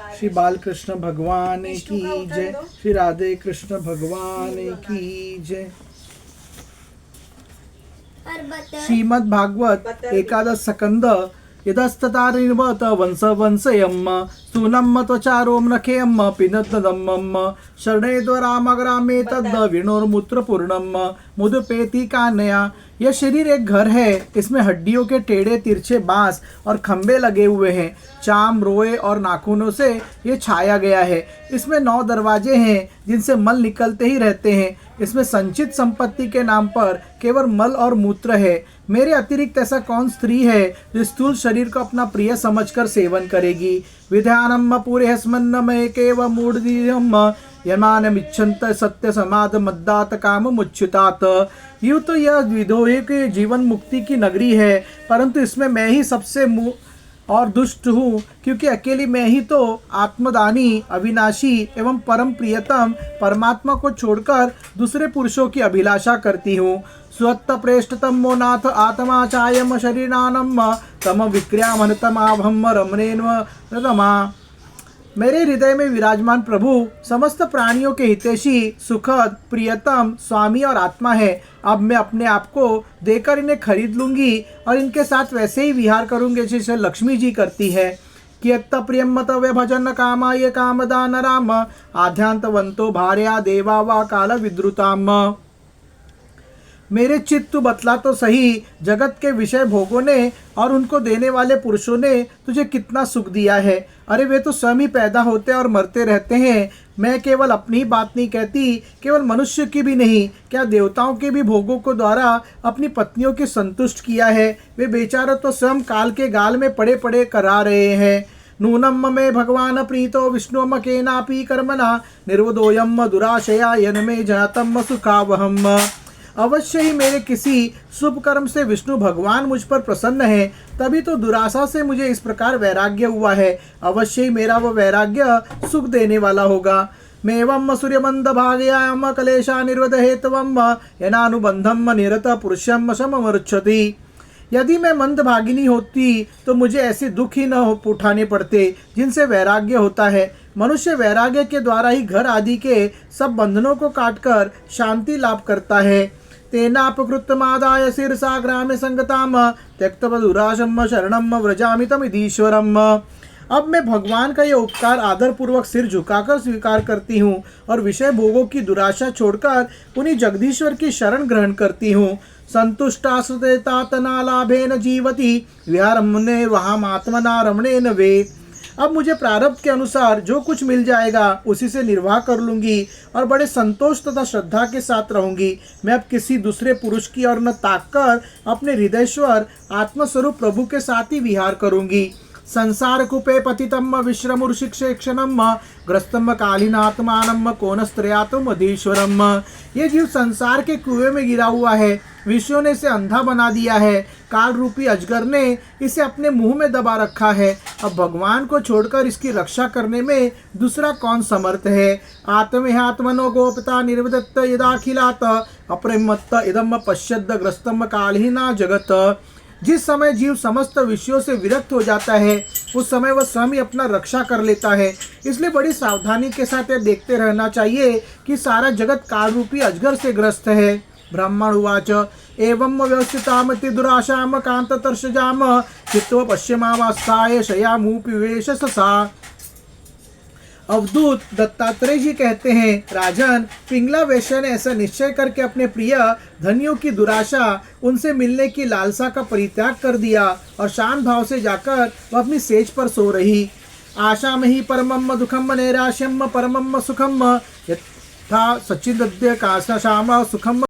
श्री बालकृष्ण भगवान की जय। श्री राधे कृष्ण भगवान की जय। श्रीमद् भागवत एकादश स्कंद यतस्ततारिवत वंश वंशयम् स्तूनम् त्वचारोम नखेयम् पिनद्दम्मम् शरणेद्वरामग्रामे तद् विणोर्मूत्रपूर्णम् मुदपेति कान्या। यह शरीर एक घर है, इसमें हड्डियों के टेढ़े तिरछे बांस और खंभे लगे हुए हैं। चाम, रोए और नाखूनों से ये छाया गया है। इसमें 9 दरवाजे हैं जिनसे मल निकलते ही रहते हैं। इसमें संचित संपत्ति के नाम पर केवल मल और मूत्र है। मेरे अतिरिक्त ऐसा कौन स्त्री है जो स्थूल शरीर को अपना प्रिय समझकर सेवन करेगी। विधानम पूरे स्मन्नमय केव मूढ़ यमानमिच्छन्त सत्य समाध मद्दात काम मुच्युतात। यूँ तो यह विधोए के जीवन मुक्ति की नगरी है, परंतु इसमें मैं ही सबसे और दुष्ट हूँ, क्योंकि अकेली मैं ही तो आत्मदानी, अविनाशी एवं परम प्रियतम परमात्मा को छोड़कर दूसरे पुरुषों की अभिलाषा करती हूँ। स्वत्त प्रेष्ठतम मोनाथ आत्मा चायम शरीरानम तम विक्रियामनतमाभम रमणेन्व रमा। मेरे हृदय में विराजमान प्रभु समस्त प्राणियों के हितैषी, सुखद, प्रियतम स्वामी और आत्मा है। अब मैं अपने आप को देकर इन्हें खरीद लूंगी और इनके साथ वैसे ही विहार करूंगी जैसे लक्ष्मी जी करती है। कियत्त प्रियम मत वे भजन कामाय कामदान राम आध्यांतवंतो भार्या देवा वा काल विद्रुताम। मेरे चित्त बतला तो सही, जगत के विषय भोगों ने और उनको देने वाले पुरुषों ने तुझे कितना सुख दिया है। अरे वे तो स्वयं ही पैदा होते और मरते रहते हैं। मैं केवल अपनी ही बात नहीं कहती, केवल मनुष्य की भी नहीं, क्या देवताओं के भी भोगों को द्वारा अपनी पत्नियों की संतुष्ट किया है। वे बेचारे तो स्वयं काल के गाल में पड़े पड़े करा रहे हैं। नूनम में भगवान प्रीतो विष्णुम केनापि कर्मणा निर्वदोयम दुराशया यन में जातम सुखावहम। अवश्य ही मेरे किसी शुभ कर्म से विष्णु भगवान मुझ पर प्रसन्न है, तभी तो दुराशा से मुझे इस प्रकार वैराग्य हुआ है। अवश्य ही मेरा वह वैराग्य सुख देने वाला होगा। मेवम सूर्यमंद भाग्याम कलेशा निर्वद हेतवम यनानुबंधम निरत पुरुषम सममरुच्छति। यदि मैं मंद भागिनी होती तो मुझे ऐसे दुख ही न उठाने पड़ते जिनसे वैराग्य होता है। मनुष्य वैराग्य के द्वारा ही घर आदि के सब बंधनों को काटकर शांति लाभ करता है। तेनापकृतमादाय शिरसा ग्रामे संगताम त्यक्तव दुराशम शरणम व्रजामि तमिदीश्वरम। अब मैं भगवान का यह उपकार आदर पूर्वक सिर झुकाकर स्वीकार करती हूँ और विषय भोगों की दुराशा छोड़कर उन्हीं जगदीश्वर की शरण ग्रहण करती हूँ। संतुष्टास्तेतातना लाभेन जीवति विहारम्ने वहामात्मना रमणेन वे। अब मुझे प्रारब्ध के अनुसार जो कुछ मिल जाएगा उसी से निर्वाह कर लूंगी और बड़े संतोष तथा श्रद्धा के साथ रहूंगी। मैं अब किसी दूसरे पुरुष की ओर न ताककर अपने हृदयश्वर आत्मस्वरूप प्रभु के साथ ही विहार करूंगी। संसार कूपे पतितम विश्रमुर्शिक्षेक्षणम ग्रस्तम कालीनात्मानम कोनस्त्रयातुम अधीश्वरम। ये जीव संसार के कुएं में गिरा हुआ है, विषयों ने इसे अंधा बना दिया है, काल रूपी अजगर ने इसे अपने मुंह में दबा रखा है। अब भगवान को छोड़कर इसकी रक्षा करने में दूसरा कौन समर्थ है। आत्मनो गोपता निर्वदत्त यदाखिलात अप्रेमत्त इदम पश्यद् ग्रस्तम कालहीना जगत। जिस समय जीव समस्त विषयों से विरक्त हो जाता है उस समय वह स्वयं ही अपना रक्षा कर लेता है। इसलिए बड़ी सावधानी के साथ यह देखते रहना चाहिए कि सारा जगत काल रूपी अजगर से ग्रस्त है। ब्राह्मण उवाच एवं व्यवस्थितामति दुराशाम कांततर्षजाम चित्तो पश्यमावस्थाय शयामूपिवेश ससा। अवधूत दत्तात्रेय जी कहते हैं, राजन, पिंगला वैश्य ने ऐसा निश्चय करके अपने प्रिय धनियों की दुराशा, उनसे मिलने की लालसा का परित्याग कर दिया और शांत भाव से जाकर वह अपनी सेज पर सो रही। आशा में ही परमम दुखम नैराश्यम परमम सुखम यथा सचिदद्य काशा श्याम सुखम